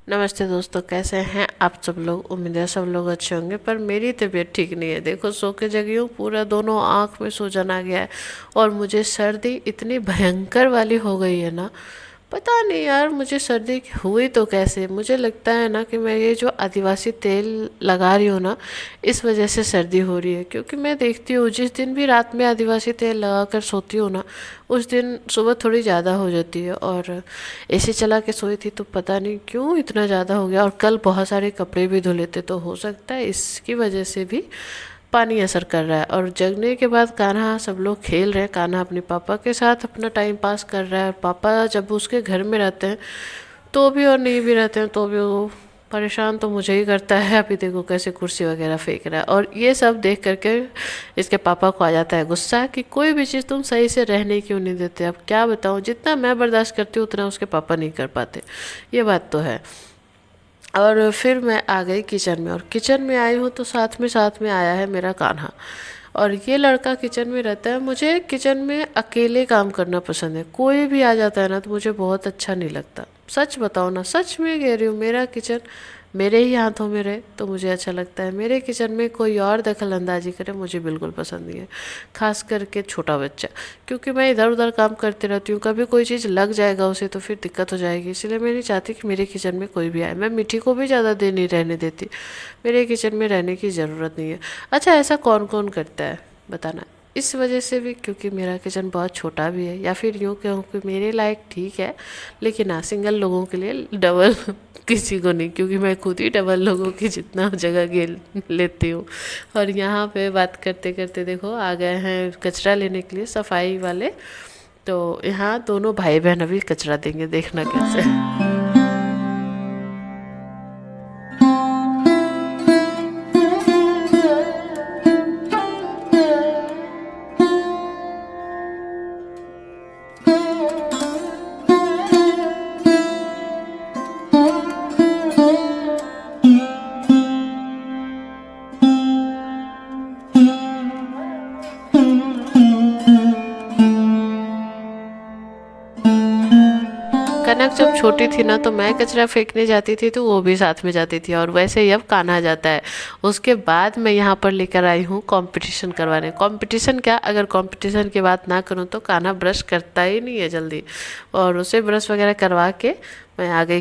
नमस्ते दोस्तों, कैसे हैं आप सब लोग। उम्मीद है सब लोग अच्छे होंगे, पर मेरी तबीयत ठीक नहीं है। देखो, सो के जगी हूँ, पूरा दोनों आँख में सूजन आ गया है और मुझे सर्दी इतनी भयंकर वाली हो गई है ना। पता नहीं यार, मुझे सर्दी हुई तो कैसे। मुझे लगता है ना कि मैं ये जो आदिवासी तेल लगा रही हूँ ना, इस वजह से सर्दी हो रही है। क्योंकि मैं देखती हूँ, जिस दिन भी रात में आदिवासी तेल लगा कर सोती हूँ ना, उस दिन सुबह थोड़ी ज़्यादा हो जाती है। और एसी चला के सोई थी तो पता नहीं क्यों इतना ज़्यादा हो गया। और कल बहुत सारे कपड़े भी धुले थे, तो हो सकता है इसकी वजह से भी पानी असर कर रहा है। और जगने के बाद कान्हा, सब लोग खेल रहे हैं, कान्हा अपने पापा के साथ अपना टाइम पास कर रहा है। और पापा जब उसके घर में रहते हैं तो भी, और नहीं भी रहते हैं तो भी, वो परेशान तो मुझे ही करता है। अभी देखो कैसे कुर्सी वगैरह फेंक रहा है। और ये सब देख करके इसके पापा को आ जाता है गुस्सा कि कोई भी चीज़ तुम सही से रहने क्यों नहीं देते। अब क्या बताऊँ, जितना मैं बर्दाश्त करती हूँ उतना उसके पापा नहीं कर पाते। ये बात तो है। और फिर मैं आ गई किचन में, और किचन में आई हूँ तो साथ में आया है मेरा कान्हा। और ये लड़का किचन में रहता है। मुझे किचन में अकेले काम करना पसंद है। कोई भी आ जाता है ना तो मुझे बहुत अच्छा नहीं लगता। सच बताओ ना, सच में कह रही हूँ, मेरा किचन मेरे ही हाथों में रहे तो मुझे अच्छा लगता है। मेरे किचन में कोई और दखल अंदाजी करे मुझे बिल्कुल पसंद नहीं है। खास करके छोटा बच्चा, क्योंकि मैं इधर उधर काम करती रहती हूँ, कभी कोई चीज़ लग जाएगा उसे तो फिर दिक्कत हो जाएगी। इसलिए मैं नहीं चाहती कि मेरे किचन में कोई भी आए। मैं मीठी को भी ज़्यादा देर नहीं रहने देती। मेरे किचन में रहने की ज़रूरत नहीं है। अच्छा, ऐसा कौन कौन करता है बताना। इस वजह से भी, क्योंकि मेरा किचन बहुत छोटा भी है, या फिर यूँ कहूँ कि मेरे लायक ठीक है, लेकिन हाँ, सिंगल लोगों के लिए डबल किसी को नहीं, क्योंकि मैं खुद ही डबल लोगों की जितना जगह घेर लेती हूँ। और यहाँ पे बात करते करते देखो आ गए हैं कचरा लेने के लिए सफाई वाले। तो यहाँ दोनों भाई बहन अभी कचरा देंगे, देखना कैसे। कनक जब छोटी थी ना तो मैं कचरा फेंकने जाती थी तो वो भी साथ में जाती थी, और वैसे ही अब कान्हा जाता है। उसके बाद मैं यहाँ पर लेकर आई हूँ कंपटीशन करवाने। कंपटीशन क्या, अगर कंपटीशन की बात ना करूँ तो कान्हा ब्रश करता ही नहीं है जल्दी। और उसे ब्रश वगैरह करवा के मैं आ गई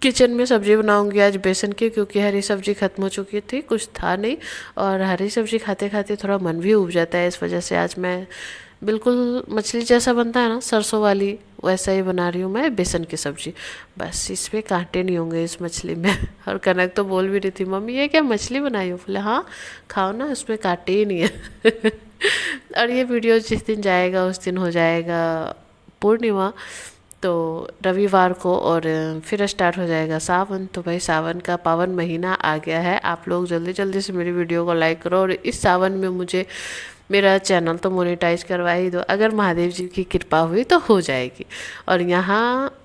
किचन में। सब्जी बनाऊंगी आज बेसन की, क्योंकि हरी सब्जी खत्म हो चुकी थी, कुछ था नहीं। और हरी सब्जी खाते खाते थोड़ा मन भी उब जाता है, इस वजह से आज मैं बिल्कुल मछली जैसा बनता है ना, सरसों वाली, वैसा ही बना रही हूँ मैं बेसन की सब्जी। बस इसमें कांटे नहीं होंगे इस मछली में। और कनक तो बोल भी रही थी, मम्मी ये क्या मछली बनाई हो। बोले हाँ, खाओ ना, उसमें कांटे ही नहीं है। और ये वीडियो जिस दिन जाएगा उस दिन हो जाएगा पूर्णिमा, तो रविवार को। और फिर स्टार्ट हो जाएगा सावन। तो भाई, सावन का पावन महीना आ गया है। आप लोग जल्दी जल्दी से मेरी वीडियो को लाइक करो, और इस सावन में मुझे मेरा चैनल तो मोनेटाइज करवा ही दो। अगर महादेव जी की कृपा हुई तो हो जाएगी। और यहाँ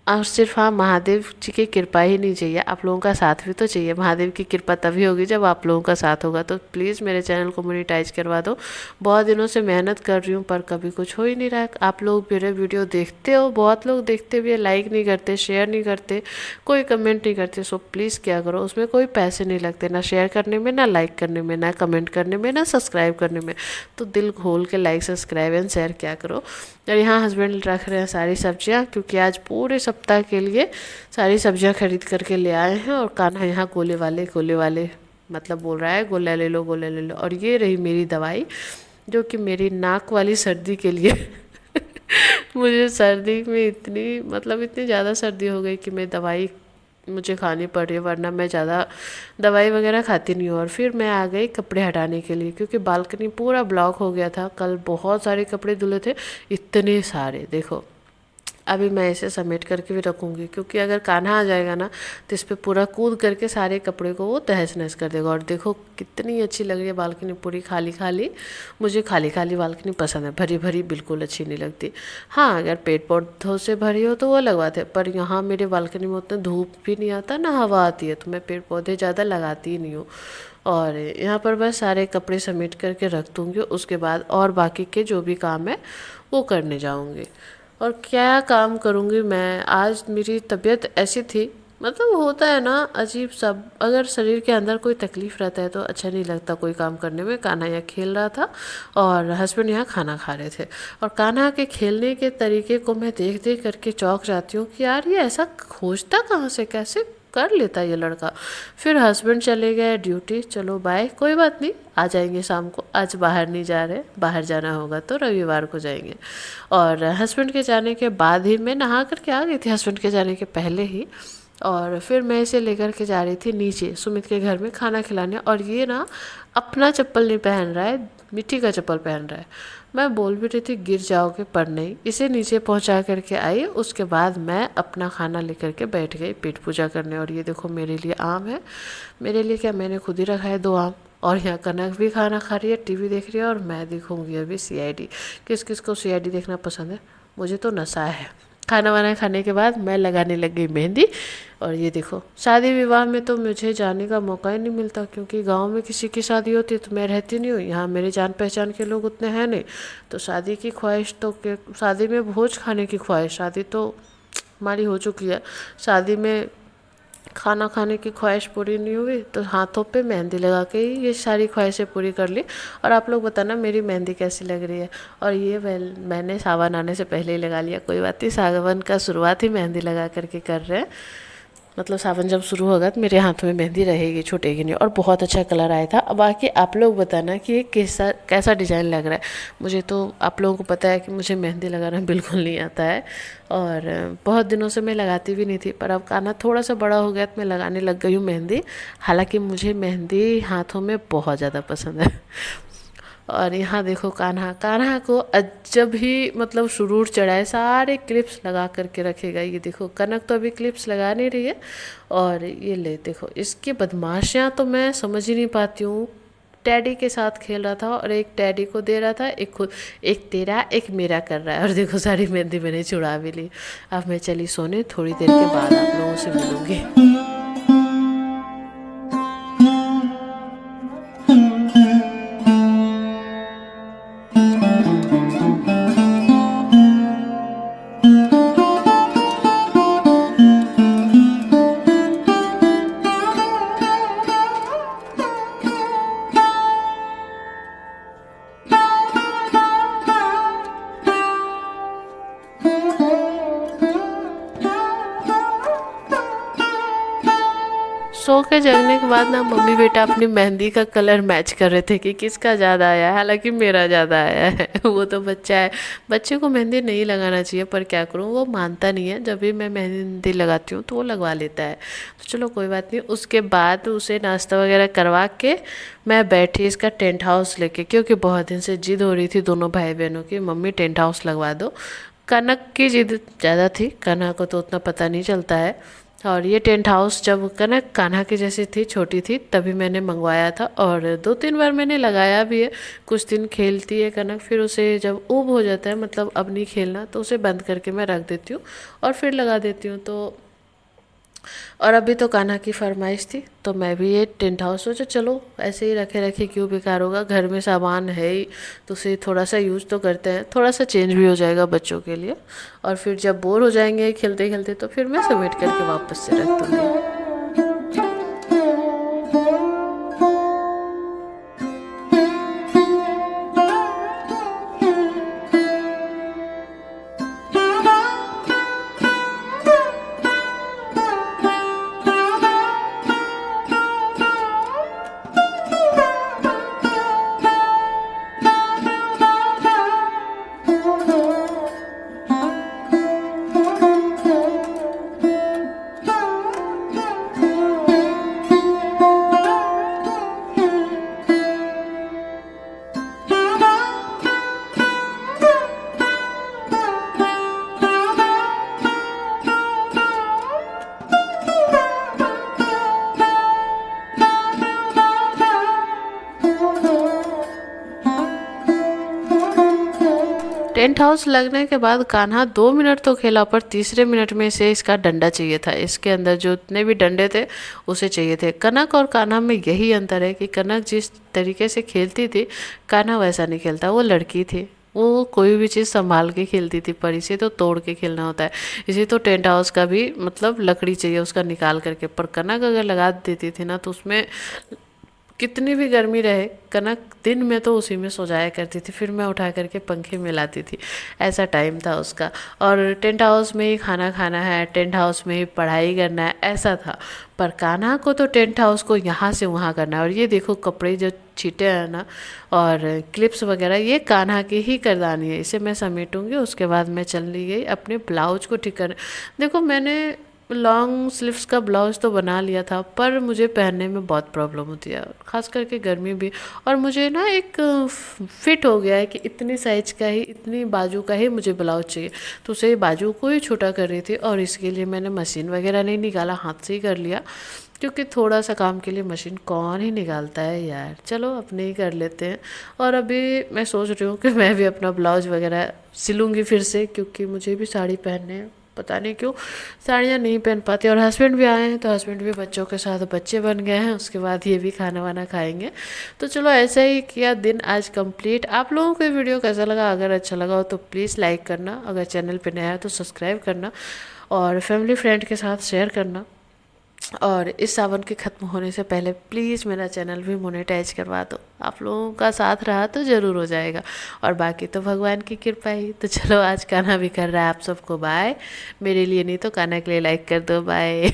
और सिर्फ, हाँ, महादेव जी की कृपा ही नहीं चाहिए, आप लोगों का साथ भी तो चाहिए। महादेव की कृपा तभी होगी जब आप लोगों का साथ होगा। तो प्लीज़ मेरे चैनल को मोनेटाइज करवा दो। बहुत दिनों से मेहनत कर रही हूँ पर कभी कुछ हो ही नहीं रहा है। आप लोग मेरे वीडियो देखते हो, बहुत लोग देखते भी है, लाइक नहीं करते, शेयर नहीं करते, कोई कमेंट नहीं करते। सो प्लीज़ क्या करो, उसमें कोई पैसे नहीं लगते, ना शेयर करने में, ना लाइक करने में, ना कमेंट करने में, ना सब्सक्राइब करने में। तो दिल खोल के लाइक, सब्सक्राइब एंड शेयर क्या करो। और यहाँ हस्बैंड रख रहे हैं सारी सब्जियाँ, क्योंकि आज पूरे सप्ताह के लिए सारी सब्जियाँ खरीद करके ले आए हैं। और कान्हा यहाँ गोले वाले मतलब बोल रहा है, गोला ले लो, गोला ले लो। और ये रही मेरी दवाई, जो कि मेरी नाक वाली सर्दी के लिए। मुझे सर्दी में इतनी, मतलब इतनी ज़्यादा सर्दी हो गई कि मैं दवाई मुझे खानी पड़ रही है, वरना मैं ज़्यादा दवाई वगैरह खाती नहीं हूँ। और फिर मैं आ गई कपड़े हटाने के लिए, क्योंकि बालकनी पूरा ब्लॉक हो गया था। कल बहुत सारे कपड़े धुले थे, इतने सारे। देखो, अभी मैं इसे समेट करके भी रखूँगी, क्योंकि अगर कान्हा आ जाएगा ना तो इस पे पूरा कूद करके सारे कपड़े को वो तहस नहस कर देगा। और देखो कितनी अच्छी लग रही है बालकनी, पूरी खाली खाली। मुझे खाली खाली बालकनी पसंद है, भरी भरी बिल्कुल अच्छी नहीं लगती। हाँ, अगर पेड़ पौधों से भरी हो तो वो लगवाते हैं, पर यहाँ मेरे बालकनी में उतना धूप भी नहीं आता ना हवा आती है, तो मैं पेड़ पौधे ज़्यादा लगाती ही नहीं हूँ। और यहाँ पर बस सारे कपड़े समेट करके रख दूँगी, उसके बाद और बाकी के जो भी काम है वो करने जाऊँगी। और क्या काम करूँगी मैं, आज मेरी तबीयत ऐसी थी, मतलब होता है ना अजीब सा, अगर शरीर के अंदर कोई तकलीफ रहता है तो अच्छा नहीं लगता कोई काम करने में। कान्हा यहाँ खेल रहा था और हस्बैंड यहाँ खाना खा रहे थे, और कान्हा के खेलने के तरीके को मैं देख देख करके चौंक जाती हूँ कि यार ये ऐसा खोजता कहाँ से, कैसे कर लेता ये लड़का। फिर हस्बैंड चले गए ड्यूटी, चलो बाय, कोई बात नहीं, आ जाएंगे शाम को। आज बाहर नहीं जा रहे, बाहर जाना होगा तो रविवार को जाएंगे। और हस्बैंड के जाने के बाद ही मैं नहा करके आ गई थी, हस्बैंड के जाने के पहले ही। और फिर मैं इसे लेकर के जा रही थी नीचे सुमित के घर में खाना खिलाने, और ये ना अपना चप्पल नहीं पहन रहा है, मिट्टी का चप्पल पहन रहा है। मैं बोल भी रही थी गिर जाओगे, पर नहीं, इसे नीचे पहुंचा करके आई। उसके बाद मैं अपना खाना लेकर के बैठ गई पेट पूजा करने। और ये देखो मेरे लिए आम है, मेरे लिए क्या, मैंने खुद ही रखा है 2 आम। और यहाँ कनक भी खाना खा रही है, टीवी देख रही है, और मैं देखूँगी अभी सीआईडी। किस किस को सीआईडी देखना पसंद है? मुझे तो नशा है। खाना वाना खाने के बाद मैं लगाने लग गई मेहंदी। और ये देखो शादी विवाह में तो मुझे जाने का मौका ही नहीं मिलता, क्योंकि गांव में किसी की शादी होती है तो मैं रहती नहीं हूँ, यहाँ मेरे जान पहचान के लोग उतने हैं नहीं। तो शादी की ख्वाहिश तो शादी में भोज खाने की ख्वाहिश, शादी तो हमारी हो चुकी है, शादी में खाना खाने की ख्वाहिश पूरी नहीं हुई तो हाथों पे मेहंदी लगा के ही ये सारी ख्वाहिशें पूरी कर ली। और आप लोग बताना मेरी मेहंदी कैसी लग रही है। और ये मैंने सावन आने से पहले ही लगा लिया, कोई बात नहीं, सावन का शुरुआत ही मेहंदी लगा करके कर रहे हैं। मतलब सावन जब शुरू होगा तो मेरे हाथ में मेहंदी रहेगी, छूटेगी नहीं। और बहुत अच्छा कलर आया था। अब बाकी आप लोग बताना कि ये कैसा कैसा डिज़ाइन लग रहा है। मुझे तो आप लोगों को पता है कि मुझे मेहंदी लगाना बिल्कुल नहीं आता है, और बहुत दिनों से मैं लगाती भी नहीं थी, पर अब कान्हा थोड़ा सा बड़ा हो गया तो मैं लगाने लग गई हूँ मेहंदी। हालांकि मुझे मेहंदी हाथों में बहुत ज़्यादा पसंद है। और यहाँ देखो कान्हा, कान्हा को जब ही मतलब सुरूर चढ़ाए सारे क्लिप्स लगा करके रखेगा। ये देखो कनक तो अभी क्लिप्स लगा नहीं रही है। और ये ले देखो इसकी बदमाशियाँ तो मैं समझ ही नहीं पाती हूँ। टैडी के साथ खेल रहा था और एक टैडी को दे रहा था, एक खुद, एक तेरा एक मेरा कर रहा है। और देखो सारी मेहंदी मैंने छुड़ा भी ली। अब मैं चली सोने, थोड़ी देर के बाद आप लोगों से मिलूंगी। सो के जगने के बाद ना मम्मी बेटा अपनी मेहंदी का कलर मैच कर रहे थे कि किसका ज़्यादा आया है। हालांकि मेरा ज़्यादा आया है। वो तो बच्चा है, बच्चे को मेहंदी नहीं लगाना चाहिए, पर क्या करूँ वो मानता नहीं है। जब भी मैं मेहंदी लगाती हूँ तो वो लगवा लेता है। तो चलो कोई बात नहीं। उसके बाद उसे नाश्ता वगैरह करवा के मैं बैठी इसका टेंट हाउस लेके, क्योंकि बहुत दिन से जिद हो रही थी दोनों भाई बहनों की, मम्मी टेंट हाउस लगवा दो। कनक की जिद ज़्यादा थी, कान्हा को तो उतना पता नहीं चलता है। और ये टेंट हाउस जब कनक कान्हा की जैसी थी, छोटी थी, तभी मैंने मंगवाया था। और 2-3 बार मैंने लगाया भी है। कुछ दिन खेलती है कनक, फिर उसे जब ऊब हो जाता है, मतलब अब नहीं खेलना, तो उसे बंद करके मैं रख देती हूँ और फिर लगा देती हूँ। तो और अभी तो कान्हा की फरमाइश थी तो मैं भी ये टेंट हाउस सोचा चलो ऐसे ही रखे रखे क्यों बेकार होगा, घर में सामान है ही तो उसे थोड़ा सा यूज़ तो करते हैं, थोड़ा सा चेंज भी हो जाएगा बच्चों के लिए। और फिर जब बोर हो जाएंगे खेलते खेलते तो फिर मैं समेट करके वापस से रख दूँगी। टेंट हाउस लगने के बाद कान्हा 2 मिनट तो खेला, पर तीसरे मिनट में से इसका डंडा चाहिए था। इसके अंदर जो जितने भी डंडे थे उसे चाहिए थे। कनक और कान्हा में यही अंतर है कि कनक जिस तरीके से खेलती थी कान्हा वैसा नहीं खेलता। वो लड़की थी, वो कोई भी चीज़ संभाल के खेलती थी, पर इसे तो तोड़ के खेलना होता है। इसे तो टेंट हाउस का भी मतलब लकड़ी चाहिए उसका निकाल करके। पर कनक अगर लगा देती थी ना तो उसमें कितनी भी गर्मी रहे, कनक दिन में तो उसी में सो जाया करती थी, फिर मैं उठा करके पंखे में लाती थी। ऐसा टाइम था उसका। और टेंट हाउस में ही खाना खाना है, टेंट हाउस में ही पढ़ाई करना है, ऐसा था। पर कान्हा को तो टेंट हाउस को यहाँ से वहाँ करना है। और ये देखो कपड़े जो छीटे हैं ना और क्लिप्स वगैरह, ये कान्हा की ही करदानी है। इसे मैं समेटूंगी, उसके बाद मैं चली गई अपने ब्लाउज को ठीक करने। देखो मैंने लॉन्ग स्लीव्स का ब्लाउज तो बना लिया था, पर मुझे पहनने में बहुत प्रॉब्लम होती है, खास करके गर्मी भी। और मुझे ना एक फिट हो गया है कि इतनी साइज का ही, इतनी बाजू का ही मुझे ब्लाउज चाहिए। तो उसे बाजू को ही छोटा कर रही थी, और इसके लिए मैंने मशीन वगैरह नहीं निकाला, हाथ से ही कर लिया। क्योंकि थोड़ा सा काम के लिए मशीन कौन ही निकालता है यार, चलो अपने ही कर लेते हैं। और अभी मैं सोच रही हूँ कि मैं भी अपना ब्लाउज वगैरह सिलूँगी फिर से, क्योंकि मुझे भी साड़ी पहनने हैं। पता नहीं क्यों साड़ियाँ नहीं पहन पाती। और हस्बैंड भी आए हैं, तो हस्बैंड भी बच्चों के साथ बच्चे बन गए हैं, उसके बाद ये भी खाना वाना खाएंगे। तो चलो ऐसा ही किया दिन आज कंप्लीट। आप लोगों को ये वीडियो कैसा लगा? अगर अच्छा लगा हो तो प्लीज़ लाइक करना, अगर चैनल पे नया है तो सब्सक्राइब करना, और फैमिली फ्रेंड के साथ शेयर करना। और इस सावन के ख़त्म होने से पहले प्लीज़ मेरा चैनल भी मोनेटाइज करवा दो। आप लोगों का साथ रहा तो ज़रूर हो जाएगा, और बाकी तो भगवान की कृपा ही। तो चलो आज कान्हा भी कर रहा है आप सबको बाय। मेरे लिए नहीं तो कान्हा के लिए लाइक कर दो, बाय।